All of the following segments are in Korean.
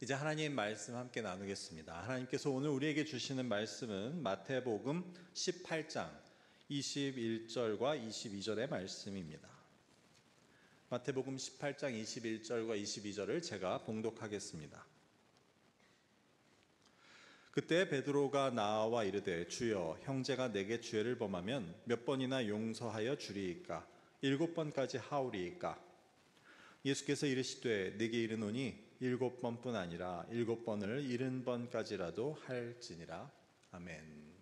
이제 하나님 말씀 함께 나누겠습니다. 하나님께서 오늘 우리에게 주시는 말씀은 마태복음 18장 21절과 22절의 말씀입니다. 마태복음 18장 21절과 22절을 제가 봉독하겠습니다. 그때 베드로가 나와 이르되 주여 형제가 내게 죄를 범하면 몇 번이나 용서하여 주리이까? 7번까지 하오리이까? 예수께서 이르시되 네게 이르노니 7번뿐 아니라 7번을 70번까지라도 할지니라. 아멘.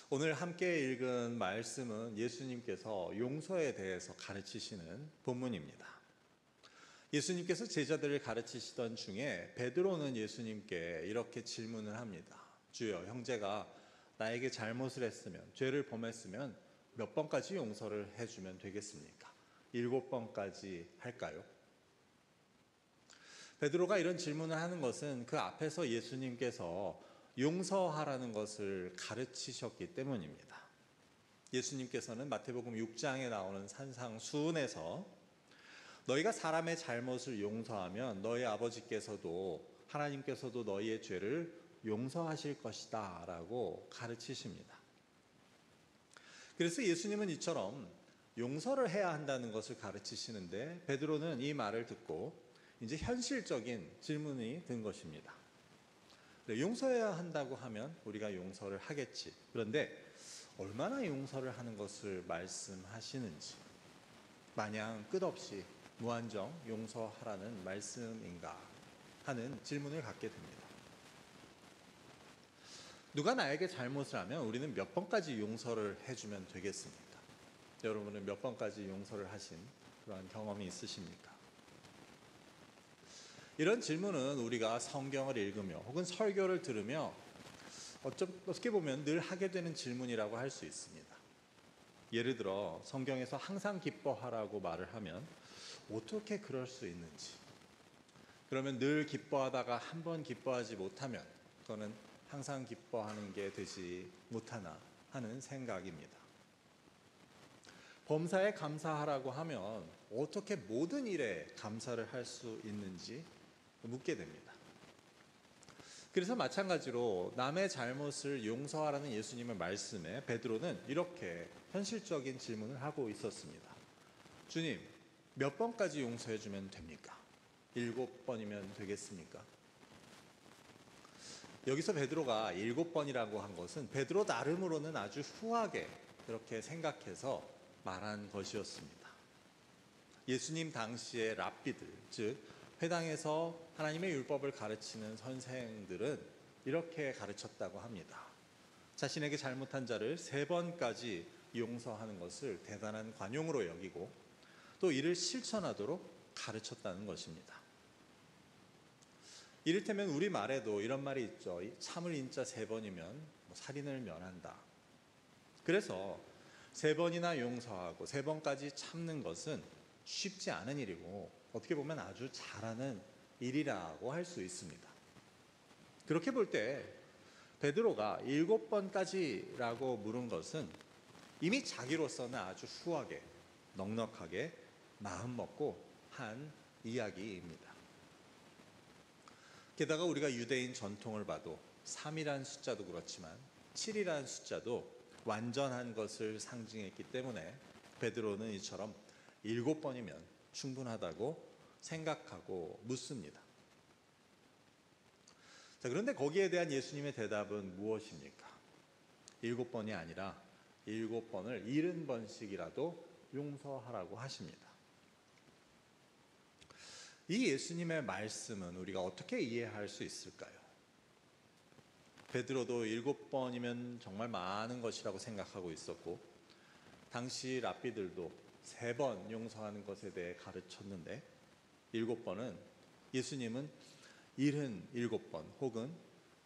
오늘 함께 읽은 말씀은 예수님께서 용서에 대해서 가르치시는 본문입니다. 예수님께서 제자들을 가르치시던 중에 베드로는 예수님께 이렇게 질문을 합니다. 주여, 형제가 나에게 잘못을 했으면, 죄를 범했으면 몇 번까지 용서를 해주면 되겠습니까? 7번까지 할까요? 베드로가 이런 질문을 하는 것은 그 앞에서 예수님께서 용서하라는 것을 가르치셨기 때문입니다. 예수님께서는 마태복음 6장에 나오는 산상수훈에서 너희가 사람의 잘못을 용서하면 너희 아버지께서도 하나님께서도 너희의 죄를 용서하실 것이다 라고 가르치십니다. 그래서 예수님은 이처럼 용서를 해야 한다는 것을 가르치시는데 베드로는 이 말을 듣고 이제 현실적인 질문이 든 것입니다. 용서해야 한다고 하면 우리가 용서를 하겠지. 그런데 얼마나 용서를 하는 것을 말씀하시는지, 마냥 끝없이 무한정 용서하라는 말씀인가 하는 질문을 갖게 됩니다. 누가 나에게 잘못을 하면 우리는 몇 번까지 용서를 해주면 되겠습니까? 여러분은 몇 번까지 용서를 하신 그러한 경험이 있으십니까? 이런 질문은 우리가 성경을 읽으며 혹은 설교를 들으며 어떻게 보면 늘 하게 되는 질문이라고 할 수 있습니다. 예를 들어 성경에서 항상 기뻐하라고 말을 하면 어떻게 그럴 수 있는지, 그러면 늘 기뻐하다가 한 번 기뻐하지 못하면 그거는 항상 기뻐하는 게 되지 못하나 하는 생각입니다. 범사에 감사하라고 하면 어떻게 모든 일에 감사를 할 수 있는지 묻게 됩니다. 그래서 마찬가지로 남의 잘못을 용서하라는 예수님의 말씀에 베드로는 이렇게 현실적인 질문을 하고 있었습니다. 주님, 몇 번까지 용서해 주면 됩니까? 7번이면 되겠습니까? 여기서 베드로가 7번이라고 한 것은 베드로 나름으로는 아주 후하게 그렇게 생각해서 말한 것이었습니다. 예수님 당시의 랍비들, 즉 회당에서 하나님의 율법을 가르치는 선생들은 이렇게 가르쳤다고 합니다. 자신에게 잘못한 자를 3번까지 용서하는 것을 대단한 관용으로 여기고 또 이를 실천하도록 가르쳤다는 것입니다. 이를테면 우리 말에도 이런 말이 있죠. 참을 인자 3번이면 살인을 면한다. 그래서 3번이나 용서하고 3번까지 참는 것은 쉽지 않은 일이고 어떻게 보면 아주 잘하는 일이라고 할 수 있습니다. 그렇게 볼 때 베드로가 7번까지라고 물은 것은 이미 자기로서는 아주 후하게 넉넉하게 마음먹고 한 이야기입니다. 게다가 우리가 유대인 전통을 봐도 3이라는 숫자도 그렇지만 7이라는 숫자도 완전한 것을 상징했기 때문에 베드로는 이처럼 7번이면 충분하다고 생각하고 묻습니다. 자, 그런데 거기에 대한 예수님의 대답은 무엇입니까? 7번이 아니라 7번을 70번씩이라도 용서하라고 하십니다. 이 예수님의 말씀은 우리가 어떻게 이해할 수 있을까요? 베드로도 7번이면 정말 많은 것이라고 생각하고 있었고 당시 랍비들도 3번 용서하는 것에 대해 가르쳤는데 7번은 예수님은 77번 혹은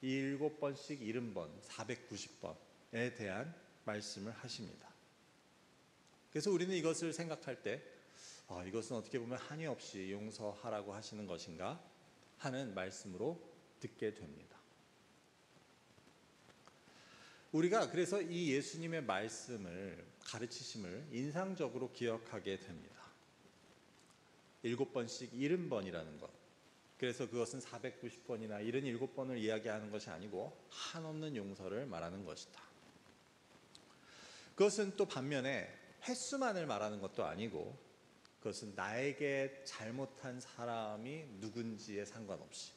7번씩 70번 490번에 대한 말씀을 하십니다. 그래서 우리는 이것을 생각할 때 이것은 어떻게 보면 한이 없이 용서하라고 하시는 것인가 하는 말씀으로 듣게 됩니다. 우리가 그래서 이 예수님의 말씀을 가르치심을 인상적으로 기억하게 됩니다. 7번씩 70번이라는 것, 그래서 그것은 490번이나 77번을 이야기하는 것이 아니고 한없는 용서를 말하는 것이다. 그것은 또 반면에 횟수만을 말하는 것도 아니고 그것은 나에게 잘못한 사람이 누군지에 상관없이,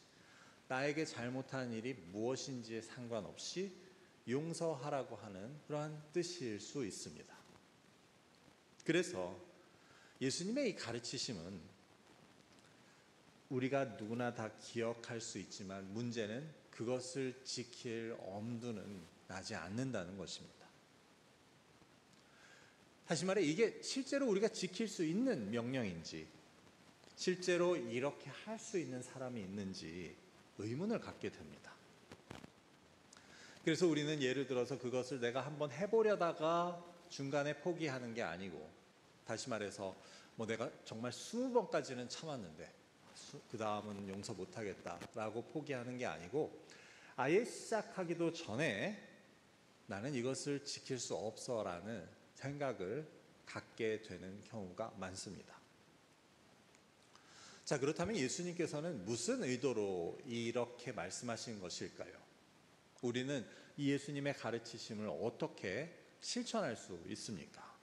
나에게 잘못한 일이 무엇인지에 상관없이 용서하라고 하는 그러한 뜻일 수 있습니다. 그래서 예수님의 이 가르치심은 우리가 누구나 다 기억할 수 있지만 문제는 그것을 지킬 엄두는 나지 않는다는 것입니다. 다시 말해 이게 실제로 우리가 지킬 수 있는 명령인지, 실제로 이렇게 할 수 있는 사람이 있는지 의문을 갖게 됩니다. 그래서 우리는 예를 들어서 그것을 내가 한번 해보려다가 중간에 포기하는 게 아니고, 다시 말해서 내가 정말 20번까지는 참았는데 그 다음은 용서 못하겠다라고 포기하는 게 아니고, 아예 시작하기도 전에 나는 이것을 지킬 수 없어라는 생각을 갖게 되는 경우가 많습니다. 자, 그렇다면 예수님께서는 무슨 의도로 이렇게 말씀하신 것일까요? 우리는 이 예수님의 가르치심을 어떻게 실천할 수 있습니까?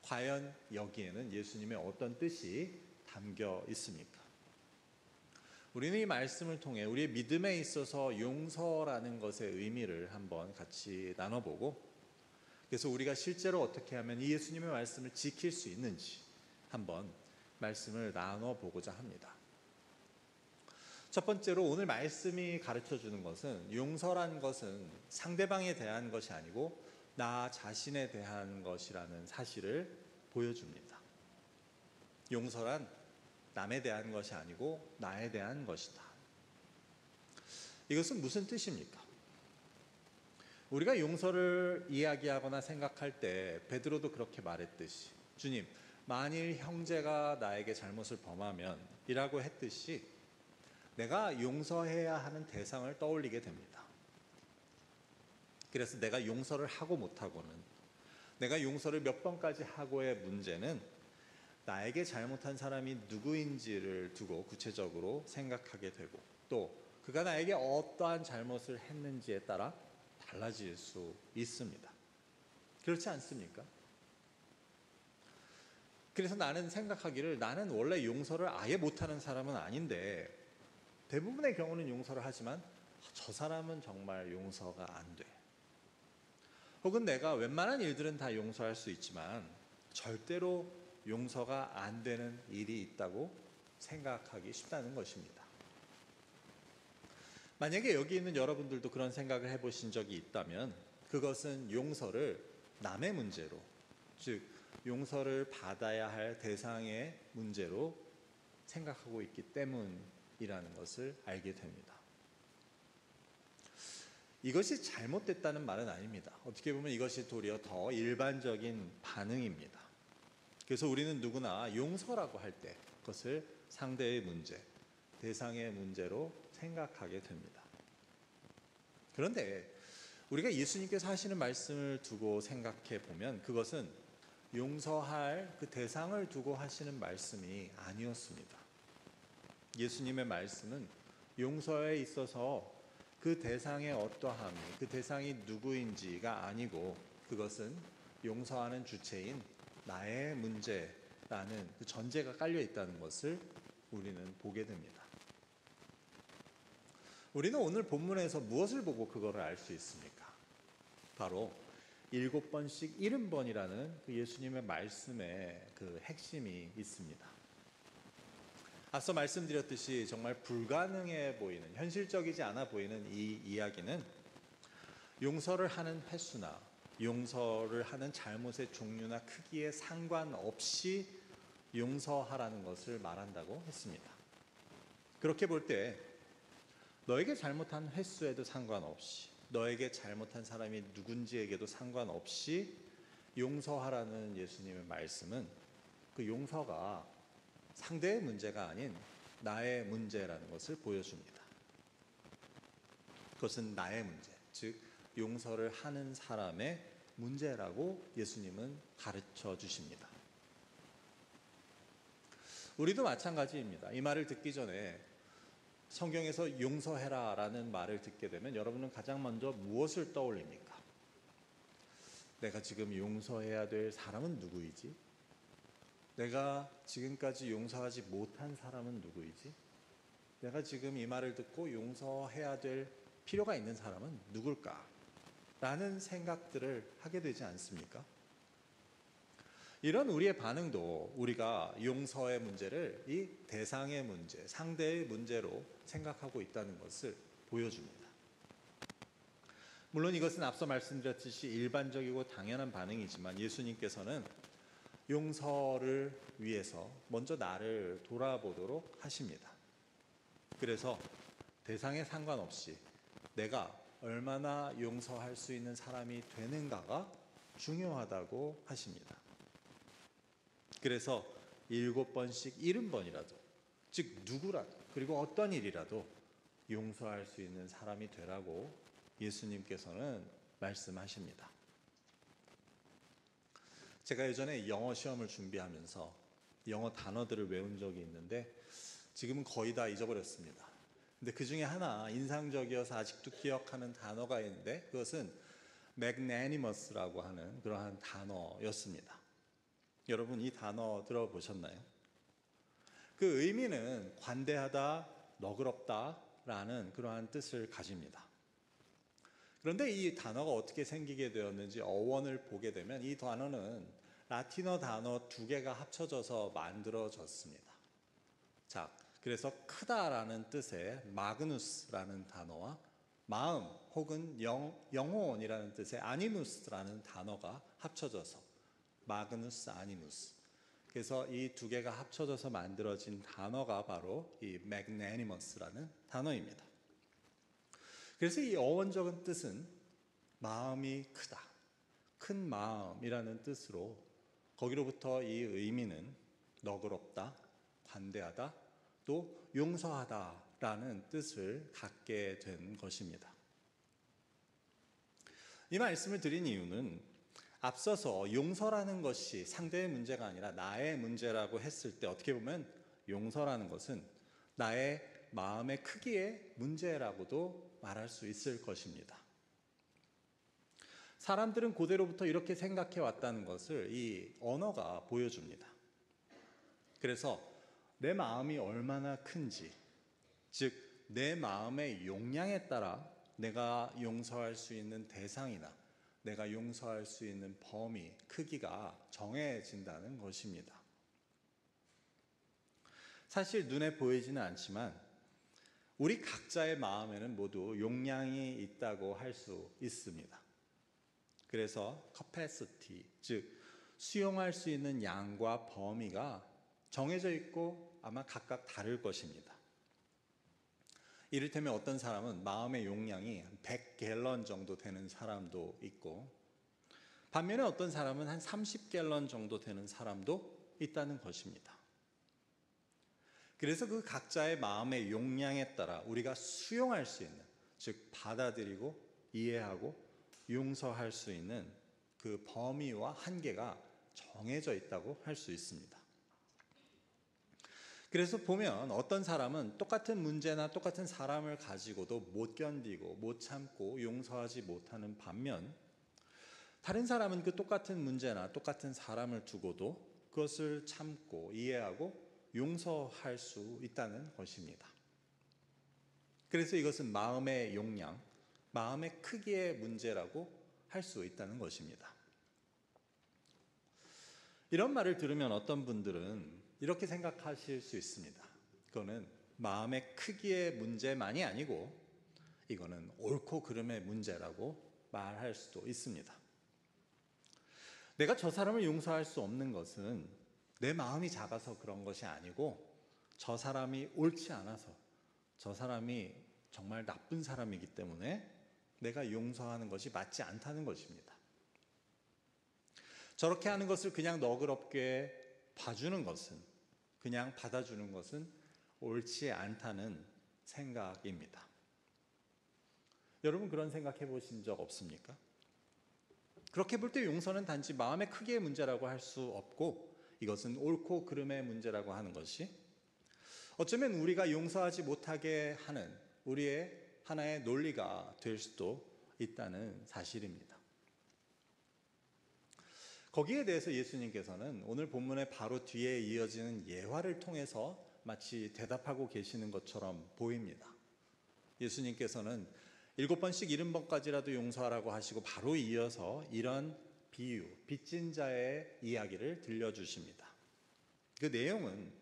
과연 여기에는 예수님의 어떤 뜻이 담겨 있습니까? 우리는 이 말씀을 통해 우리의 믿음에 있어서 용서라는 것의 의미를 한번 같이 나눠보고, 그래서 우리가 실제로 어떻게 하면 이 예수님의 말씀을 지킬 수 있는지 한번 말씀을 나눠보고자 합니다. 첫 번째로 오늘 말씀이 가르쳐주는 것은 용서란 것은 상대방에 대한 것이 아니고 나 자신에 대한 것이라는 사실을 보여줍니다. 용서란 남에 대한 것이 아니고 나에 대한 것이다. 이것은 무슨 뜻입니까? 우리가 용서를 이야기하거나 생각할 때 베드로도 그렇게 말했듯이, 주님, 만일 형제가 나에게 잘못을 범하면 이라고 했듯이 내가 용서해야 하는 대상을 떠올리게 됩니다. 그래서 내가 용서를 하고 못하고는, 내가 용서를 몇 번까지 하고의 문제는 나에게 잘못한 사람이 누구인지를 두고 구체적으로 생각하게 되고, 또 그가 나에게 어떠한 잘못을 했는지에 따라 달라질 수 있습니다. 그렇지 않습니까? 그래서 나는 생각하기를, 나는 원래 용서를 아예 못하는 사람은 아닌데 대부분의 경우는 용서를 하지만 저 사람은 정말 용서가 안 돼. 혹은 내가 웬만한 일들은 다 용서할 수 있지만 절대로 용서가 안 되는 일이 있다고 생각하기 쉽다는 것입니다. 만약에 여기 있는 여러분들도 그런 생각을 해보신 적이 있다면 그것은 용서를 남의 문제로, 즉 용서를 받아야 할 대상의 문제로 생각하고 있기 때문이라는 것을 알게 됩니다. 이것이 잘못됐다는 말은 아닙니다. 어떻게 보면 이것이 도리어 더 일반적인 반응입니다. 그래서 우리는 누구나 용서라고 할 때 그것을 상대의 문제, 대상의 문제로 생각하게 됩니다. 그런데 우리가 예수님께서 하시는 말씀을 두고 생각해 보면 그것은 용서할 그 대상을 두고 하시는 말씀이 아니었습니다. 예수님의 말씀은 용서에 있어서 그 대상의 어떠함이, 그 대상이 누구인지가 아니고 그것은 용서하는 주체인 나의 문제라는 그 전제가 깔려 있다는 것을 우리는 보게 됩니다. 우리는 오늘 본문에서 무엇을 보고 그거를 알 수 있습니까? 바로 7번씩 70번이라는 그 예수님의 말씀의 그 핵심이 있습니다. 앞서 말씀드렸듯이 정말 불가능해 보이는, 현실적이지 않아 보이는 이 이야기는 용서를 하는 횟수나 용서를 하는 잘못의 종류나 크기에 상관없이 용서하라는 것을 말한다고 했습니다. 그렇게 볼 때 너에게 잘못한 횟수에도 상관없이, 너에게 잘못한 사람이 누군지에게도 상관없이 용서하라는 예수님의 말씀은 그 용서가 상대의 문제가 아닌 나의 문제라는 것을 보여줍니다. 그것은 나의 문제, 즉 용서를 하는 사람의 문제라고 예수님은 가르쳐 주십니다. 우리도 마찬가지입니다. 이 말을 듣기 전에 성경에서 용서해라라는 말을 듣게 되면 여러분은 가장 먼저 무엇을 떠올립니까? 내가 지금 용서해야 될 사람은 누구이지? 내가 지금까지 용서하지 못한 사람은 누구이지? 내가 지금 이 말을 듣고 용서해야 될 필요가 있는 사람은 누굴까? 라는 생각들을 하게 되지 않습니까? 이런 우리의 반응도 우리가 용서의 문제를 이 대상의 문제, 상대의 문제로 생각하고 있다는 것을 보여줍니다. 물론 이것은 앞서 말씀드렸듯이 일반적이고 당연한 반응이지만 예수님께서는 용서를 위해서 먼저 나를 돌아보도록 하십니다. 그래서 대상에 상관없이 내가 얼마나 용서할 수 있는 사람이 되는가가 중요하다고 하십니다. 그래서 7번씩 70번이라도, 즉 누구라도, 그리고 어떤 일이라도 용서할 수 있는 사람이 되라고 예수님께서는 말씀하십니다. 제가 예전에 영어 시험을 준비하면서 영어 단어들을 외운 적이 있는데 지금은 거의 다 잊어버렸습니다. 근데 그 중에 하나 인상적이어서 아직도 기억하는 단어가 있는데 그것은 magnanimous라고 하는 그러한 단어였습니다. 여러분 이 단어 들어보셨나요? 그 의미는 관대하다, 너그럽다라는 그러한 뜻을 가집니다. 그런데 이 단어가 어떻게 생기게 되었는지 어원을 보게 되면 이 단어는 라틴어 단어 2개가 합쳐져서 만들어졌습니다. 자, 그래서 크다라는 뜻의 마그누스라는 단어와 마음 혹은 영혼이라는 뜻의 아니무스라는 단어가 합쳐져서 마그누스 아니무스. 그래서 이 2개가 합쳐져서 만들어진 단어가 바로 이 magnanimous라는 단어입니다. 그래서 이 어원적인 뜻은 마음이 크다, 큰 마음이라는 뜻으로 거기로부터 이 의미는 너그럽다, 관대하다, 또 용서하다라는 뜻을 갖게 된 것입니다. 이 말씀을 드린 이유는 앞서서 용서라는 것이 상대의 문제가 아니라 나의 문제라고 했을 때 어떻게 보면 용서라는 것은 나의 마음의 크기의 문제라고도 말할 수 있을 것입니다. 사람들은 고대로부터 이렇게 생각해 왔다는 것을 이 언어가 보여줍니다. 그래서 내 마음이 얼마나 큰지, 즉 내 마음의 용량에 따라 내가 용서할 수 있는 대상이나 내가 용서할 수 있는 범위, 크기가 정해진다는 것입니다. 사실 눈에 보이지는 않지만 우리 각자의 마음에는 모두 용량이 있다고 할 수 있습니다. 그래서 capacity, 즉 수용할 수 있는 양과 범위가 정해져 있고 아마 각각 다를 것입니다. 이를테면 어떤 사람은 마음의 용량이 100갤런 정도 되는 사람도 있고 반면에 어떤 사람은 한 30갤런 정도 되는 사람도 있다는 것입니다. 그래서 그 각자의 마음의 용량에 따라 우리가 수용할 수 있는, 즉 받아들이고 이해하고 용서할 수 있는 그 범위와 한계가 정해져 있다고 할 수 있습니다. 그래서 보면 어떤 사람은 똑같은 문제나 똑같은 사람을 가지고도 못 견디고 못 참고 용서하지 못하는 반면 다른 사람은 그 똑같은 문제나 똑같은 사람을 두고도 그것을 참고 이해하고 용서할 수 있다는 것입니다. 그래서 이것은 마음의 용량, 마음의 크기의 문제라고 할 수 있다는 것입니다. 이런 말을 들으면 어떤 분들은 이렇게 생각하실 수 있습니다. 그거는 마음의 크기의 문제만이 아니고 이거는 옳고 그름의 문제라고 말할 수도 있습니다. 내가 저 사람을 용서할 수 없는 것은 내 마음이 작아서 그런 것이 아니고 저 사람이 옳지 않아서 저 사람이 정말 나쁜 사람이기 때문에 내가 용서하는 것이 맞지 않다는 것입니다. 저렇게 하는 것을 그냥 너그럽게 봐주는 것은 그냥 받아주는 것은 옳지 않다는 생각입니다. 여러분 그런 생각해 보신 적 없습니까? 그렇게 볼 때 용서는 단지 마음의 크기의 문제라고 할 수 없고 이것은 옳고 그름의 문제라고 하는 것이 어쩌면 우리가 용서하지 못하게 하는 우리의 하나의 논리가 될 수도 있다는 사실입니다. 거기에 대해서 예수님께서는 오늘 본문의 바로 뒤에 이어지는 예화를 통해서 마치 대답하고 계시는 것처럼 보입니다. 예수님께서는 7번씩 70번까지라도 용서하라고 하시고 바로 이어서 이런 비유, 빚진 자의 이야기를 들려주십니다. 그 내용은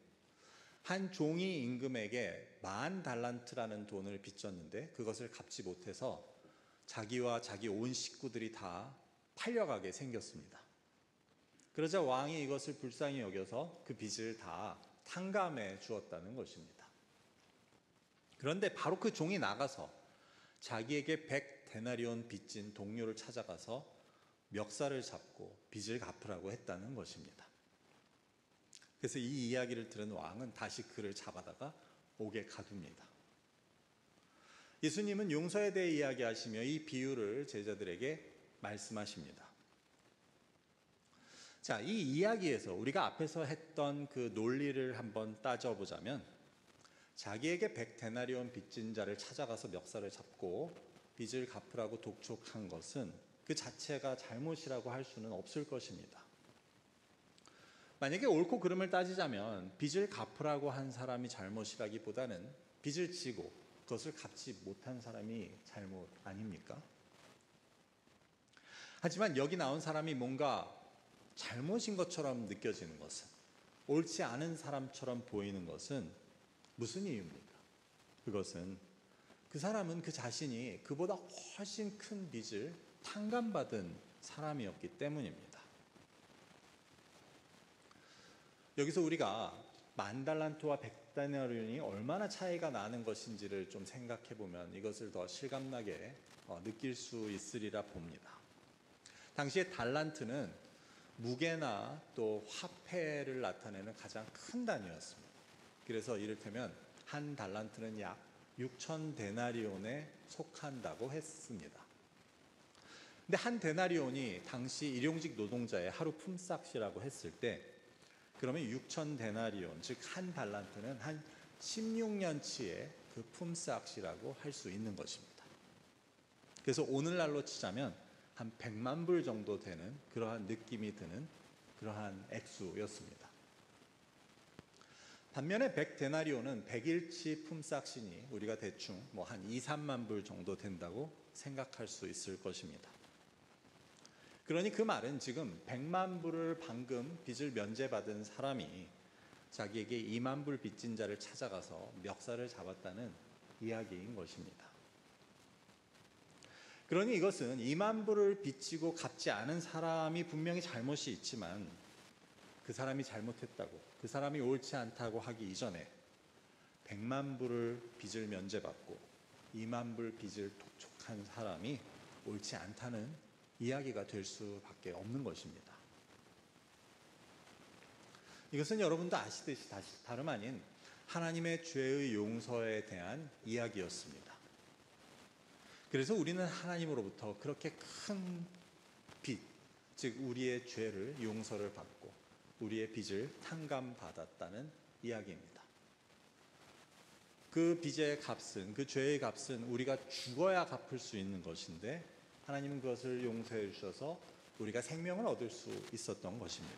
한 종이 임금에게 10,000달란트라는 돈을 빚졌는데 그것을 갚지 못해서 자기와 자기 온 식구들이 다 팔려가게 생겼습니다. 그러자 왕이 이것을 불쌍히 여겨서 그 빚을 다 탕감해 주었다는 것입니다. 그런데 바로 그 종이 나가서 자기에게 100데나리온 빚진 동료를 찾아가서 멱살을 잡고 빚을 갚으라고 했다는 것입니다. 그래서 이 이야기를 들은 왕은 다시 그를 잡아다가 옥에 가둡니다. 예수님은 용서에 대해 이야기하시며 이 비유를 제자들에게 말씀하십니다. 자, 이 이야기에서 우리가 앞에서 했던 그 논리를 한번 따져보자면 자기에게 100데나리온 빚진 자를 찾아가서 멱살을 잡고 빚을 갚으라고 독촉한 것은 그 자체가 잘못이라고 할 수는 없을 것입니다. 만약에 옳고 그름을 따지자면 빚을 갚으라고 한 사람이 잘못이라기보다는 빚을 지고 그것을 갚지 못한 사람이 잘못 아닙니까? 하지만 여기 나온 사람이 뭔가 잘못인 것처럼 느껴지는 것은, 옳지 않은 사람처럼 보이는 것은 무슨 이유입니까? 그것은 그 사람은 그 자신이 그보다 훨씬 큰 빚을 탕감받은 사람이었기 때문입니다. 여기서 우리가 10,000달란트와 100데나리온이 얼마나 차이가 나는 것인지를 좀 생각해 보면 이것을 더 실감나게 느낄 수 있으리라 봅니다. 당시에 달란트는 무게나 또 화폐를 나타내는 가장 큰 단위였습니다. 그래서 이를테면 한 달란트는 약 6,000데나리온에 속한다고 했습니다. 근데 한 데나리온이 당시 일용직 노동자의 하루 품삯이라고 했을 때 그러면 6,000데나리온, 즉 한 달란트는 한 16년치의 그 품삯이라고 할 수 있는 것입니다. 그래서 오늘날로 치자면 한 100만 불 정도 되는 그러한 느낌이 드는 그러한 액수였습니다. 반면에 100데나리온은 100일치 품삯이니 우리가 대충 한 2, 3만 불 정도 된다고 생각할 수 있을 것입니다. 그러니 그 말은 지금 100만 불을 방금 빚을 면제받은 사람이 자기에게 2만 불 빚진 자를 찾아가서 멱살을 잡았다는 이야기인 것입니다. 그러니 이것은 2만 불을 빚지고 갚지 않은 사람이 분명히 잘못이 있지만 그 사람이 잘못했다고, 그 사람이 옳지 않다고 하기 이전에 100만 불을 빚을 면제받고 2만 불 빚을 독촉한 사람이 옳지 않다는 이야기가 될 수밖에 없는 것입니다. 이것은 여러분도 아시듯이 다름 아닌 하나님의 죄의 용서에 대한 이야기였습니다. 그래서 우리는 하나님으로부터 그렇게 큰 빚, 즉 우리의 죄를 용서를 받고 우리의 빚을 탕감받았다는 이야기입니다. 그 빚의 값은, 그 죄의 값은 우리가 죽어야 갚을 수 있는 것인데 하나님은 그것을 용서해 주셔서 우리가 생명을 얻을 수 있었던 것입니다.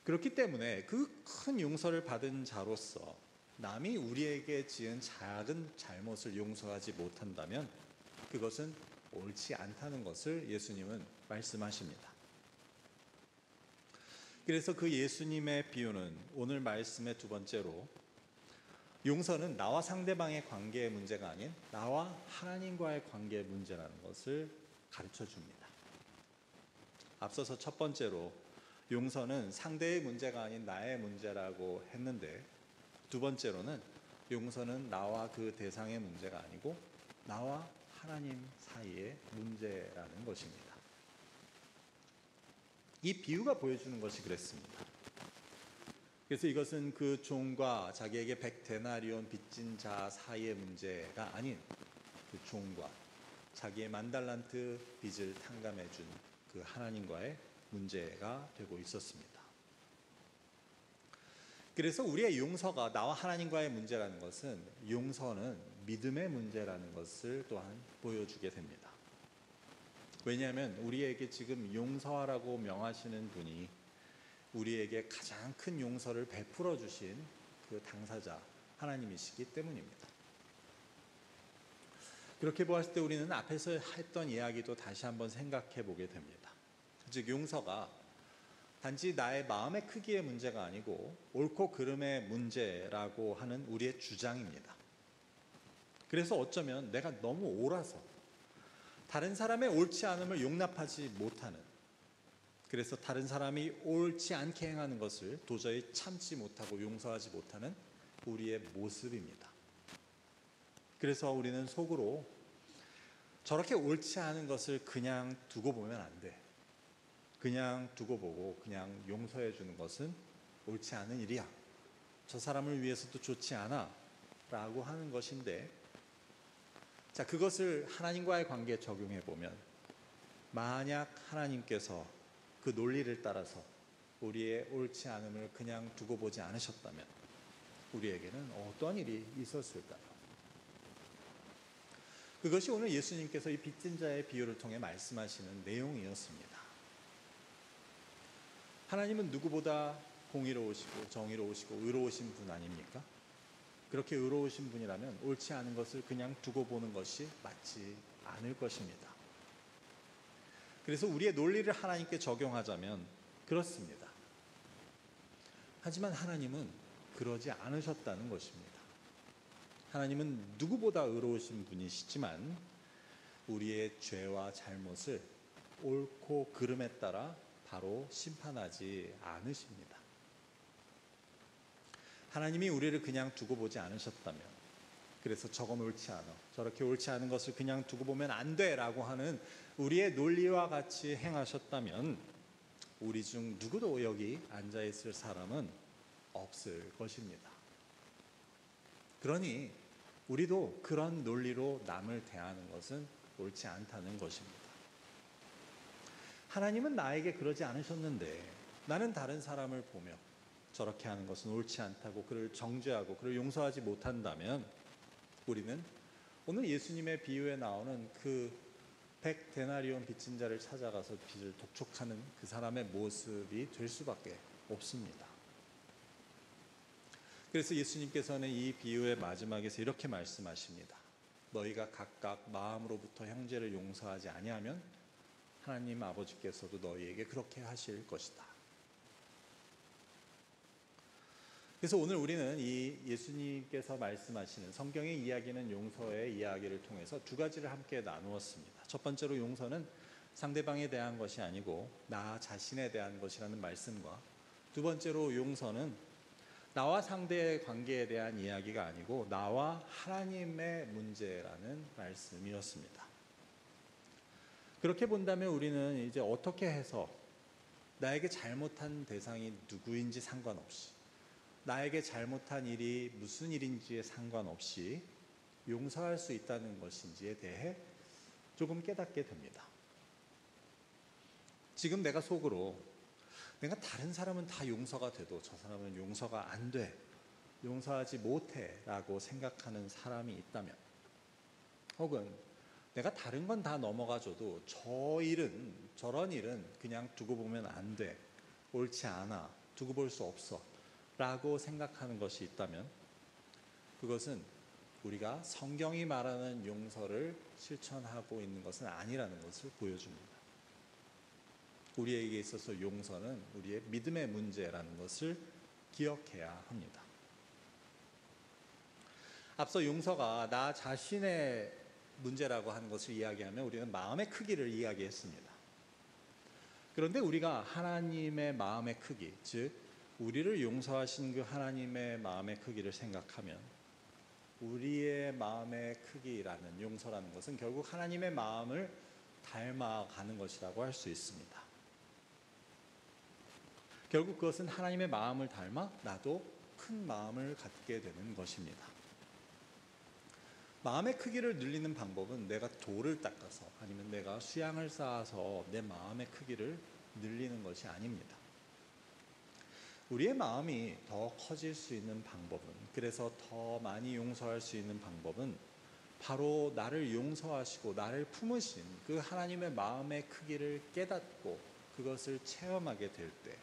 그렇기 때문에 그 큰 용서를 받은 자로서 남이 우리에게 지은 작은 잘못을 용서하지 못한다면 그것은 옳지 않다는 것을 예수님은 말씀하십니다. 그래서 그 예수님의 비유는 오늘 말씀의 두 번째로 용서는 나와 상대방의 관계의 문제가 아닌 나와 하나님과의 관계의 문제라는 것을 가르쳐 줍니다. 앞서서 첫 번째로 용서는 상대의 문제가 아닌 나의 문제라고 했는데 두 번째로는 용서는 나와 그 대상의 문제가 아니고 나와 하나님 사이의 문제라는 것입니다. 이 비유가 보여주는 것이 그랬습니다. 그래서 이것은 그 종과 자기에게 100데나리온 빚진 자 사이의 문제가 아닌 그 종과 자기의 10,000달란트 빚을 탕감해 준 그 하나님과의 문제가 되고 있었습니다. 그래서 우리의 용서가 나와 하나님과의 문제라는 것은, 용서는 믿음의 문제라는 것을 또한 보여주게 됩니다. 왜냐하면 우리에게 지금 용서하라고 명하시는 분이 우리에게 가장 큰 용서를 베풀어 주신 그 당사자 하나님이시기 때문입니다. 그렇게 보았을 때 우리는 앞에서 했던 이야기도 다시 한번 생각해 보게 됩니다. 즉, 용서가 단지 나의 마음의 크기의 문제가 아니고 옳고 그름의 문제라고 하는 우리의 주장입니다. 그래서 어쩌면 내가 너무 옳아서 다른 사람의 옳지 않음을 용납하지 못하는, 그래서 다른 사람이 옳지 않게 행하는 것을 도저히 참지 못하고 용서하지 못하는 우리의 모습입니다. 그래서 우리는 속으로 저렇게 옳지 않은 것을 그냥 두고 보면 안 돼, 그냥 두고 보고 그냥 용서해 주는 것은 옳지 않은 일이야, 저 사람을 위해서도 좋지 않아 라고 하는 것인데, 자, 그것을 하나님과의 관계에 적용해 보면, 만약 하나님께서 그 논리를 따라서 우리의 옳지 않음을 그냥 두고 보지 않으셨다면 우리에게는 어떤 일이 있었을까요? 그것이 오늘 예수님께서 이 빚진 자의 비유를 통해 말씀하시는 내용이었습니다. 하나님은 누구보다 공의로우시고 정의로우시고 의로우신 분 아닙니까? 그렇게 의로우신 분이라면 옳지 않은 것을 그냥 두고 보는 것이 맞지 않을 것입니다. 그래서 우리의 논리를 하나님께 적용하자면 그렇습니다. 하지만 하나님은 그러지 않으셨다는 것입니다. 하나님은 누구보다 의로우신 분이시지만 우리의 죄와 잘못을 옳고 그름에 따라 바로 심판하지 않으십니다. 하나님이 우리를 그냥 두고 보지 않으셨다면, 그래서 저건 옳지 않아, 저렇게 옳지 않은 것을 그냥 두고 보면 안 돼 라고 하는 우리의 논리와 같이 행하셨다면 우리 중 누구도 여기 앉아있을 사람은 없을 것입니다. 그러니 우리도 그런 논리로 남을 대하는 것은 옳지 않다는 것입니다. 하나님은 나에게 그러지 않으셨는데 나는 다른 사람을 보며 저렇게 하는 것은 옳지 않다고 그를 정죄하고 그를 용서하지 못한다면 우리는 오늘 예수님의 비유에 나오는 그 100데나리온 빚진 자를 찾아가서 빚을 독촉하는 그 사람의 모습이 될 수밖에 없습니다. 그래서 예수님께서는 이 비유의 마지막에서 이렇게 말씀하십니다. 너희가 각각 마음으로부터 형제를 용서하지 아니하면 하나님 아버지께서도 너희에게 그렇게 하실 것이다. 그래서 오늘 우리는 이 예수님께서 말씀하시는 성경의 이야기는 용서의 이야기를 통해서 두 가지를 함께 나누었습니다. 첫 번째로 용서는 상대방에 대한 것이 아니고 나 자신에 대한 것이라는 말씀과, 두 번째로 용서는 나와 상대의 관계에 대한 이야기가 아니고 나와 하나님의 문제라는 말씀이었습니다. 그렇게 본다면 우리는 이제 어떻게 해서 나에게 잘못한 대상이 누구인지 상관없이, 나에게 잘못한 일이 무슨 일인지에 상관없이 용서할 수 있다는 것인지에 대해 조금 깨닫게 됩니다. 지금 내가 속으로 내가 다른 사람은 다 용서가 돼도 저 사람은 용서가 안 돼, 용서하지 못해 라고 생각하는 사람이 있다면, 혹은 내가 다른 건 다 넘어가줘도 저 일은, 저런 일은 그냥 두고 보면 안 돼, 옳지 않아, 두고 볼 수 없어 라고 생각하는 것이 있다면 그것은 우리가 성경이 말하는 용서를 실천하고 있는 것은 아니라는 것을 보여줍니다. 우리에게 있어서 용서는 우리의 믿음의 문제라는 것을 기억해야 합니다. 앞서 용서가 나 자신의 문제라고 하는 것을 이야기하면 우리는 마음의 크기를 이야기했습니다. 그런데 우리가 하나님의 마음의 크기, 즉 우리를 용서하신 그 하나님의 마음의 크기를 생각하면 우리의 마음의 크기라는 용서라는 것은 결국 하나님의 마음을 닮아가는 것이라고 할 수 있습니다. 결국 그것은 하나님의 마음을 닮아 나도 큰 마음을 갖게 되는 것입니다. 마음의 크기를 늘리는 방법은 내가 돌을 닦아서 아니면 내가 수양을 쌓아서 내 마음의 크기를 늘리는 것이 아닙니다. 우리의 마음이 더 커질 수 있는 방법은, 그래서 더 많이 용서할 수 있는 방법은 바로 나를 용서하시고 나를 품으신 그 하나님의 마음의 크기를 깨닫고 그것을 체험하게 될 때,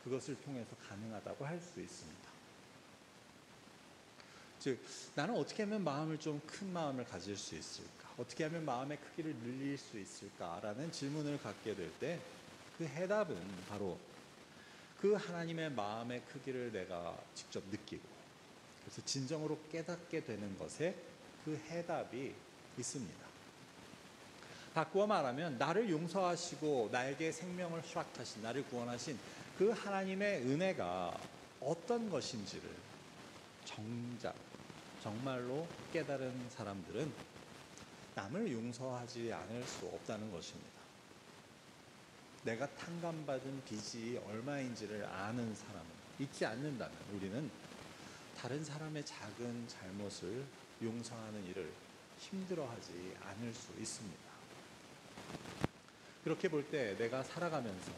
그것을 통해서 가능하다고 할 수 있습니다. 즉, 나는 어떻게 하면 마음을 좀 큰 마음을 가질 수 있을까? 어떻게 하면 마음의 크기를 늘릴 수 있을까라는 질문을 갖게 될 때 그 해답은 바로 그 하나님의 마음의 크기를 내가 직접 느끼고, 그래서 진정으로 깨닫게 되는 것에 그 해답이 있습니다. 바꾸어 말하면 나를 용서하시고 나에게 생명을 허락하신, 나를 구원하신 그 하나님의 은혜가 어떤 것인지를 정말로 깨달은 사람들은 남을 용서하지 않을 수 없다는 것입니다. 내가 탕감받은 빚이 얼마인지를 아는 사람은, 잊지 않는다면 우리는 다른 사람의 작은 잘못을 용서하는 일을 힘들어하지 않을 수 있습니다. 그렇게 볼 때 내가 살아가면서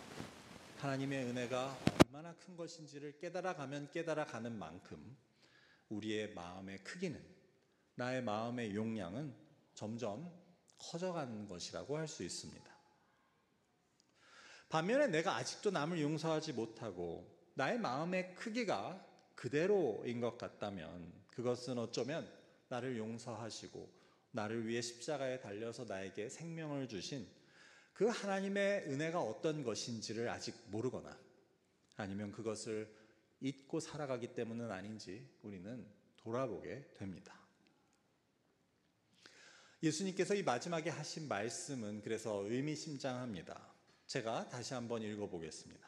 하나님의 은혜가 얼마나 큰 것인지를 깨달아가면 깨달아가는 만큼 우리의 마음의 크기는, 나의 마음의 용량은 점점 커져가는 것이라고 할 수 있습니다. 반면에 내가 아직도 남을 용서하지 못하고 나의 마음의 크기가 그대로인 것 같다면 그것은 어쩌면 나를 용서하시고 나를 위해 십자가에 달려서 나에게 생명을 주신 그 하나님의 은혜가 어떤 것인지를 아직 모르거나, 아니면 그것을 잊고 살아가기 때문은 아닌지 우리는 돌아보게 됩니다. 예수님께서 이 마지막에 하신 말씀은 그래서 의미심장합니다. 제가 다시 한번 읽어보겠습니다.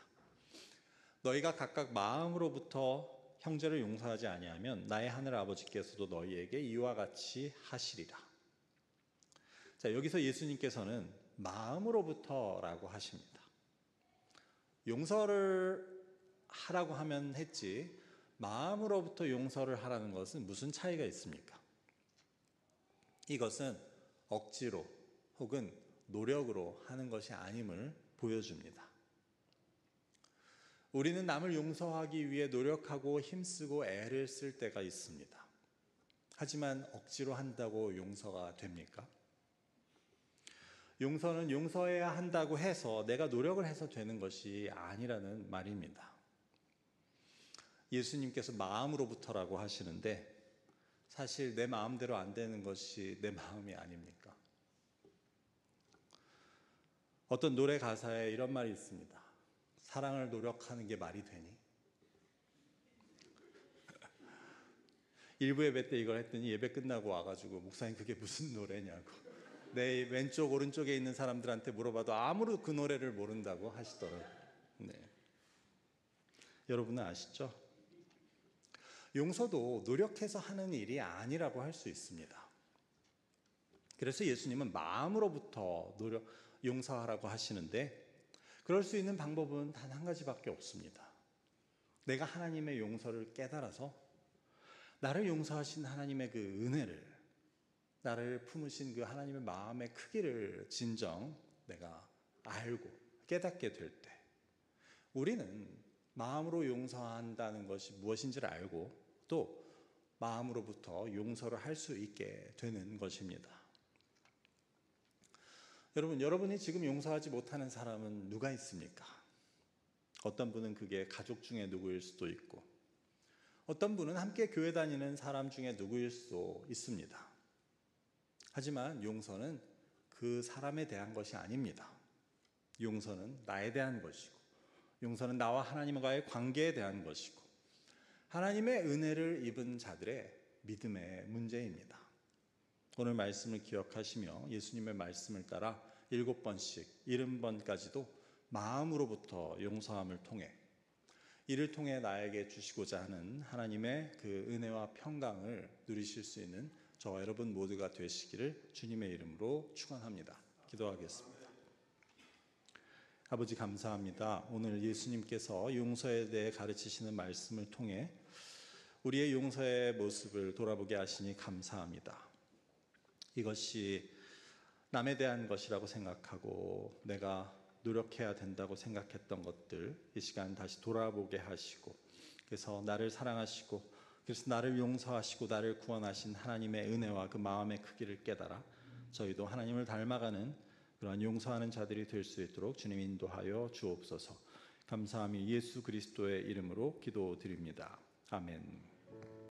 너희가 각각 마음으로부터 형제를 용서하지 아니하면 나의 하늘 아버지께서도 너희에게 이와 같이 하시리라. 자, 여기서 예수님께서는 마음으로부터라고 하십니다. 용서를 하라고 하면 했지, 마음으로부터 용서를 하라는 것은 무슨 차이가 있습니까? 이것은 억지로 혹은 노력으로 하는 것이 아님을 보여줍니다. 우리는 남을 용서하기 위해 노력하고 힘쓰고 애를 쓸 때가 있습니다. 하지만 억지로 한다고 용서가 됩니까? 용서는 용서해야 한다고 해서 내가 노력을 해서 되는 것이 아니라는 말입니다. 예수님께서 마음으로부터라고 하시는데 사실 내 마음대로 안 되는 것이 내 마음이 아닙니까? 어떤 노래 가사에 이런 말이 있습니다. 사랑을 노력하는 게 말이 되니? 일부 예배 때 이걸 했더니 예배 끝나고 와가지고 목사님 그게 무슨 노래냐고, 내 왼쪽 오른쪽에 있는 사람들한테 물어봐도 아무도 그 노래를 모른다고 하시더라고요. 네. 여러분은 아시죠? 용서도 노력해서 하는 일이 아니라고 할 수 있습니다. 그래서 예수님은 마음으로부터 용서하라고 하시는데, 그럴 수 있는 방법은 단 한 가지밖에 없습니다. 내가 하나님의 용서를 깨달아서 나를 용서하신 하나님의 그 은혜를, 나를 품으신 그 하나님의 마음의 크기를 진정 내가 알고 깨닫게 될 때, 우리는 마음으로 용서한다는 것이 무엇인지를 알고 또 마음으로부터 용서를 할 수 있게 되는 것입니다. 여러분이 지금 용서하지 못하는 사람은 누가 있습니까? 어떤 분은 그게 가족 중에 누구일 수도 있고, 어떤 분은 함께 교회 다니는 사람 중에 누구일 수도 있습니다. 하지만 용서는 그 사람에 대한 것이 아닙니다. 용서는 나에 대한 것이고, 용서는 나와 하나님과의 관계에 대한 것이고, 하나님의 은혜를 입은 자들의 믿음의 문제입니다. 오늘 말씀을 기억하시며 예수님의 말씀을 따라 7번씩 70번까지도 마음으로부터 용서함을 통해, 이를 통해 나에게 주시고자 하는 하나님의 그 은혜와 평강을 누리실 수 있는 저와 여러분 모두가 되시기를 주님의 이름으로 축원합니다. 기도하겠습니다. 아버지 감사합니다. 오늘 예수님께서 용서에 대해 가르치시는 말씀을 통해 우리의 용서의 모습을 돌아보게 하시니 감사합니다. 이것이 남에 대한 것이라고 생각하고 내가 노력해야 된다고 생각했던 것들 이 시간 다시 돌아보게 하시고, 그래서 나를 사랑하시고 그래서 나를 용서하시고 나를 구원하신 하나님의 은혜와 그 마음의 크기를 깨달아 저희도 하나님을 닮아가는 그러한 용서하는 자들이 될 수 있도록 주님 인도하여 주옵소서. 감사함이 예수 그리스도의 이름으로 기도드립니다. 아멘.